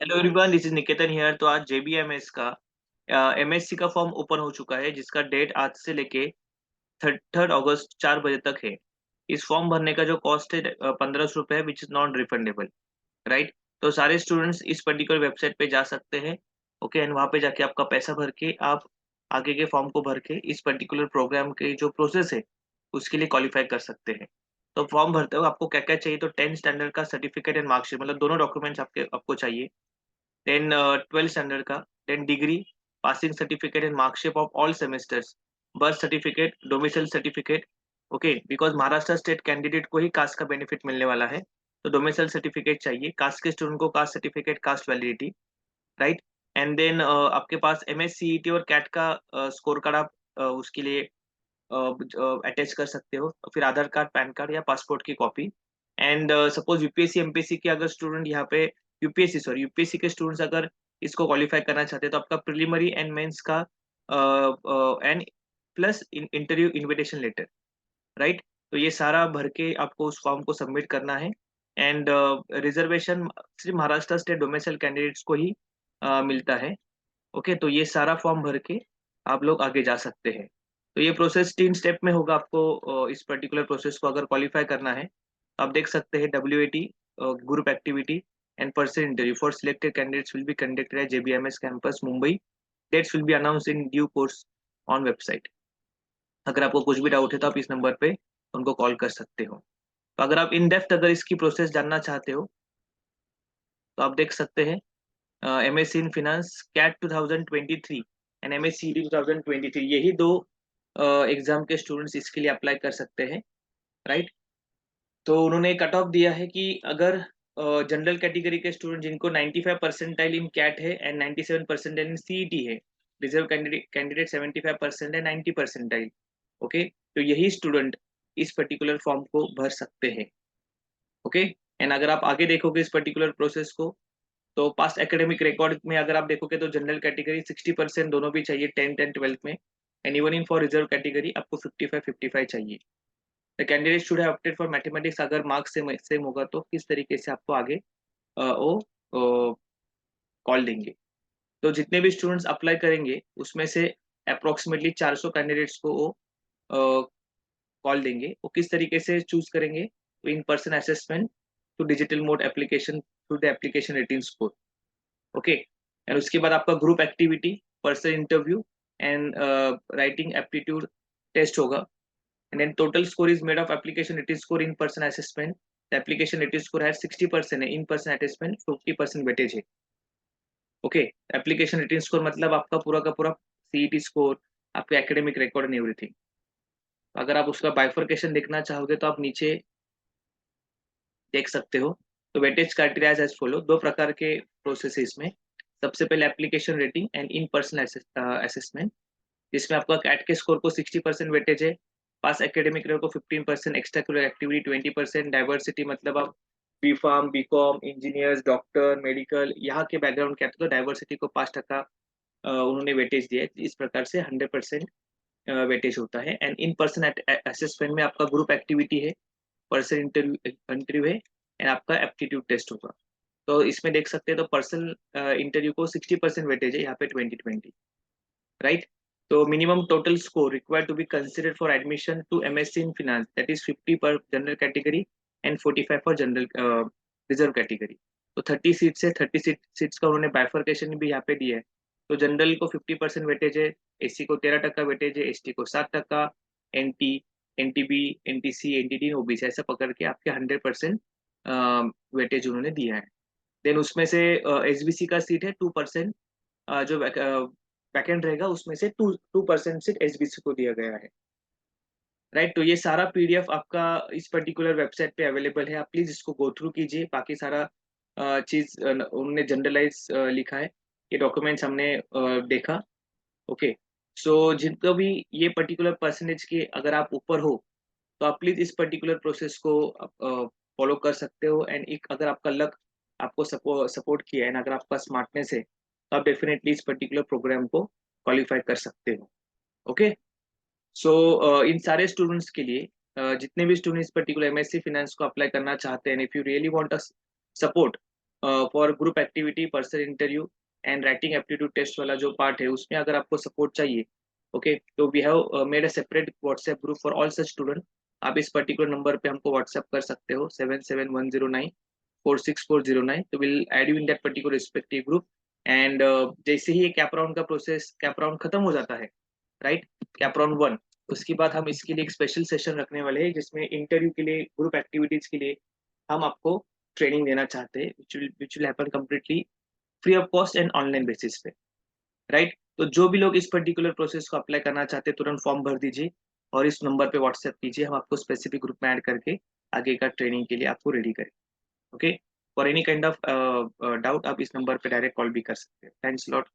Hello everyone, this is Niketan here. तो आज JBMS का एमएससी का फॉर्म ओपन हो चुका है, जिसका डेट आज से लेके 3 अगस्त 4 बजे तक है। इस फॉर्म भरने का जो कॉस्ट है 1500 रुपये है, which is non refundable. Right. तो सारे स्टूडेंट्स इस पर्टिकुलर वेबसाइट पे जा सकते हैं। ओके, एंड वहाँ पे जाके आपका पैसा भर के आप आगे के फॉर्म को भर के इस पर्टिकुलर प्रोग्राम के जो प्रोसेस है उसके लिए क्वालिफाई कर सकते हैं। तो फॉर्म भरते हुए आपको क्या क्या चाहिए, तो 10 स्टैंडर्ड का सर्टिफिकेट एंड मार्कशीट, मतलब दोनों डॉक्यूमेंट्स आपको चाहिए। देन 12th स्टैंडर्ड का, then degree, passing certificate and marksheet of all semesters, birth certificate, domicile certificate. Okay, because Maharashtra state candidate को ही कास्ट का बेनिफिट मिलने वाला है, तो डोमिसाइल सर्टिफिकेट चाहिए। कास्ट के स्टूडेंट को caste certificate, caste validity. Right. And then आपके पास एमएस सीईटी और कैट का स्कोर कार्ड आप उसके लिए अटैच कर सकते हो, फिर आधार कार्ड, पैन कार्ड या पासपोर्ट की copy. And suppose UPSC MPSC के अगर स्टूडेंट यहाँ पे यूपीएससी के स्टूडेंट्स अगर इसको क्वालिफाई करना चाहते हैं, तो आपका प्रिलिमरी एंड मेंस का and plus interview invitation letter. Right. तो ये सारा भर के आपको उस फॉर्म को सबमिट करना है। एंड रिजर्वेशन सिर्फ महाराष्ट्र स्टेट डोमेसाइल कैंडिडेट्स को ही मिलता है। ओके, तो ये सारा फॉर्म भर के आप लोग आगे जा सकते हैं। तो ये प्रोसेस 3 स्टेप में होगा। आपको इस पर्टिकुलर प्रोसेस को अगर क्वालिफाई करना है, तो आप देख सकते हैं WAT group activity and person interview for selected candidates will be conducted at JBIMS campus Mumbai. Dates will be announce in due course on website. अगर आपको कुछ भी डाउट है तो आप इस नंबर पे उनको कॉल कर सकते हो। तो अगर आप इन डेप्थ अगर इसकी प्रोसेस जानना चाहते हो, तो आप देख सकते हैं MSc in finance CAT 2023 and MSc 2023, यही दो एग्जाम के स्टूडेंट्स इसके लिए अप्लाई कर सकते हैं। राइट। तो उन्होंने कट ऑफ दिया है कि अगर जनरल कैटेगरी के स्टूडेंट जिनको 95 परसेंटाइल इन कैट है एंड 97 परसेंटाइल इन सीईटी है, रिजर्व कैंडिडेट 75% है, 90 परसेंटाइल। ओके, तो यही स्टूडेंट इस पर्टिकुलर फॉर्म को भर सकते हैं। ओके। एंड अगर आप आगे देखोगे इस पर्टिकुलर प्रोसेस को, तो पास्ट एकेडमिक रिकॉर्ड में अगर आप देखोगे तो जनरल कैटेगरी 60% दोनों भी चाहिए 10th एंड 12th में। And even in for reserve category आपको 55-55 चाहिए। The candidate should have opted for mathematics. अगर मार्क्स सेम होगा तो किस तरीके से आपको आगे वो कॉल देंगे। तो जितने भी स्टूडेंट्स अप्लाई करेंगे उसमें से अप्रोक्सीमेटली 400 कैंडिडेट्स को वो कॉल देंगे। वो किस तरीके से चूज करेंगे, तो in person assessment to digital mode application through the application rating score. Okay. And उसके बाद आपका group activity, person interview and writing aptitude test होगा। And then total score is made of application rating score in person assessment. The application rating score है 60% है, in person assessment 50% weightage है। Okay. Application rating score मतलब आपका पूरा का पूरा CET score, आपके एकेडमिक रिकॉर्ड एंड एवरीथिंग। अगर आप उसका बाइफर्केशन देखना चाहोगे तो आप नीचे देख सकते हो। तो वेटेज क्राइटेरिया एज फॉलो, दो प्रकार के प्रोसेस है इसमें। सबसे पहले application rating and in person assessment, जिसमें आपका कैट के स्कोर को 60% वेटेज है, पास एकेडमिक को 15%, एक्स्ट्रा करिकुलर एक्टिविटी 20%, डाइवर्सिटी मतलब आप B pharm, B com, engineers, doctor, medical, यहाँ के बैकग्राउंड क्या, तो डाइवर्सिटी को 5% उन्होंने वेटेज दिया है। इस प्रकार से 100% वेटेज होता है। एंड इन पर्सन असेसमेंट में आपका ग्रुप एक्टिविटी है, पर्सन इंटरव्यू है, एंड आपका एप्टीट्यूड टेस्ट होगा। तो इसमें देख सकते हैं, तो पर्सनल इंटरव्यू को 60% वेटेज है, यहाँ पे 20-20। राइट। तो minimum total score required to be considered for admission to MSc in finance, that is 50 per general category and 45 for general reserve category. तो 30 सीट्स है, 30 सीट्स का उन्होंने बाइफर्केशन भी यहाँ पे दिया है। तो जनरल को 50% वेटेज है, एससी को 13% वेटेज है, एसटी को 7%, NT, NTB, NTC, NTD, OBC ऐसा पकड़ के आपके 100% वेटेज उन्होंने दिया है। देन उसमें से एसबीसी का सीट है 2%, जो वैकेंट रहेगा उसमें से 2% सीट एसबीसी को दिया गया है। राइट। तो ये सारा पीडीएफ आपका इस पर्टिकुलर वेबसाइट पे अवेलेबल है, आप प्लीज इसको गो थ्रू कीजिए। बाकी सारा चीज उन्होंने जनरलाइज लिखा है, ये डॉक्यूमेंट्स हमने देखा। ओके। सो जिनको भी ये पर्टिकुलर परसेंटेज के अगर आप ऊपर हो, तो आप प्लीज इस पर्टिकुलर प्रोसेस को फॉलो कर सकते हो। एंड एक अगर आपका लक आपको सपोर्ट किया है ना, अगर आपका स्मार्टनेस है, तो आप डेफिनेटली इस पर्टिकुलर प्रोग्राम को क्वालिफाई कर सकते हो। ओके। सो इन सारे स्टूडेंट्स के लिए जितने भी स्टूडेंट्स पर्टिकुलर एमएससी फाइनेंस को अप्लाई करना चाहते हैं, if you really want a support for group activity, personal interview and writing aptitude test वाला जो पार्ट है उसमें अगर आपको सपोर्ट चाहिए, ओके, तो we have made a separate WhatsApp group for all such student. आप इस पर्टिकुलर नंबर पे हमको व्हाट्सएप कर सकते हो, 7710946409, तो will add you in that particular respective group. And जैसे ही ये कैप राउंड का प्रोसेस, कैप राउंड खत्म हो जाता है, राइट, कैप राउंड 1, उसके बाद हम इसके लिए एक स्पेशल सेशन रखने वाले हैं जिसमें इंटरव्यू के लिए, ग्रुप एक्टिविटीज के लिए हम आपको ट्रेनिंग देना चाहते हैं, which will happen completely free of cost and online basis पे, राइट। तो जो भी लोग इस पर्टिकुलर प्रोसेस को अप्लाई करना चाहते हैं तुरंत फॉर्म भर दीजिए और इस नंबर पे व्हाट्सएप कीजिए, हम आपको स्पेसिफिक ग्रुप में ऐड करके आगे का ट्रेनिंग के लिए आपको रेडी करें। Okay, for any kind of doubt आप इस नंबर पे डायरेक्ट कॉल भी कर सकते हैं। Thanks lot.